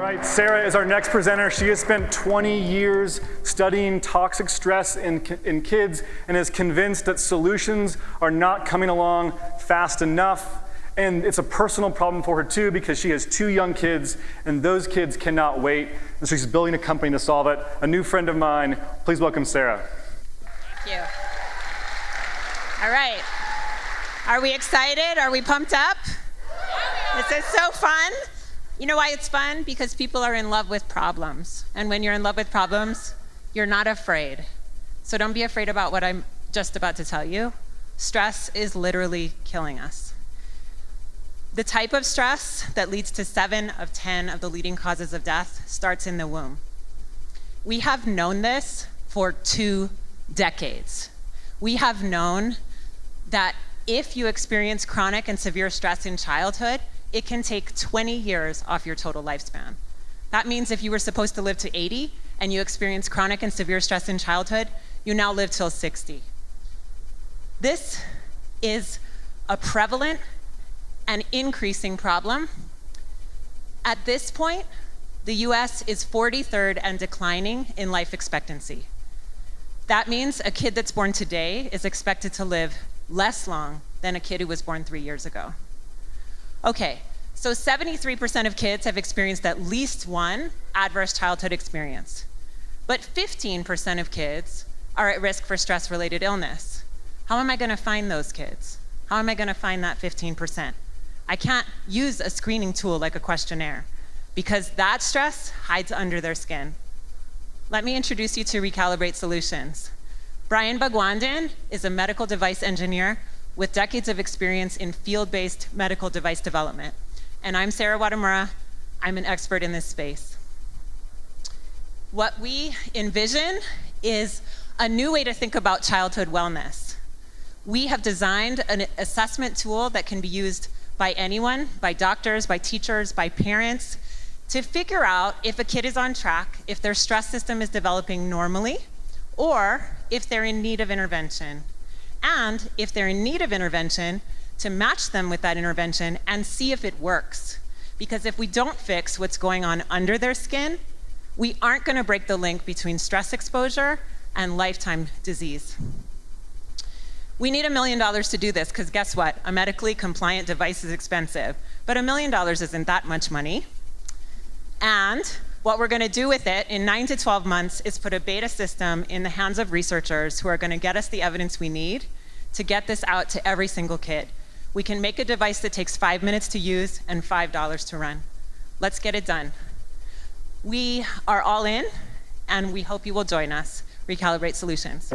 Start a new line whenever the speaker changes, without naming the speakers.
right, Sarah is our next presenter. She has spent 20 years studying toxic stress in kids and is convinced that solutions are not coming along fast enough. And it's a personal problem for her too, because she has 2 young kids and those kids cannot wait. And so she's building a company to solve it. A new friend of mine, please welcome Sarah.
Thank you. All right. Are we excited? Are we pumped up? This is so fun. You know why it's fun? Because people are in love with problems. And when you're in love with problems, you're not afraid. So don't be afraid about what I'm just about to tell you. Stress is literally killing us. The type of stress that leads to 7 of 10 of the leading causes of death starts in the womb. We have known this for 2 decades. We have known that if you experience chronic and severe stress in childhood, it can take 20 years off your total lifespan. That means if you were supposed to live to 80 and you experience chronic and severe stress in childhood, you now live till 60. This is a prevalent and increasing problem. At this point, the US is 43rd and declining in life expectancy. That means a kid that's born today is expected to live less long than a kid who was born 3 years ago. Okay, so 73% of kids have experienced at least one adverse childhood experience, but 15% of kids are at risk for stress-related illness. How am I gonna find those kids? How am I gonna find that 15%? I can't use a screening tool like a questionnaire because that stress hides under their skin. Let me introduce you to Recalibrate Solutions. Brian Bagwandan is a medical device engineer with decades of experience in field-based medical device development. And I'm Sarah Watamura. I'm an expert in this space. What we envision is a new way to think about childhood wellness. We have designed an assessment tool that can be used by anyone, by doctors, by teachers, by parents, to figure out if a kid is on track, if their stress system is developing normally, or if they're in need of intervention. And if they're in need of intervention, to match them with that intervention and see if it works. Because if we don't fix what's going on under their skin, we aren't gonna break the link between stress exposure and lifetime disease. We need $1 million to do this, because guess what? A medically compliant device is expensive, but $1 million isn't that much money. And what we're gonna do with it in 9 to 12 months is put a beta system in the hands of researchers who are gonna get us the evidence we need to get this out to every single kid. We can make a device that takes 5 minutes to use and $5 to run. Let's get it done. We are all in, and we hope you will join us. Recalibrate Solutions.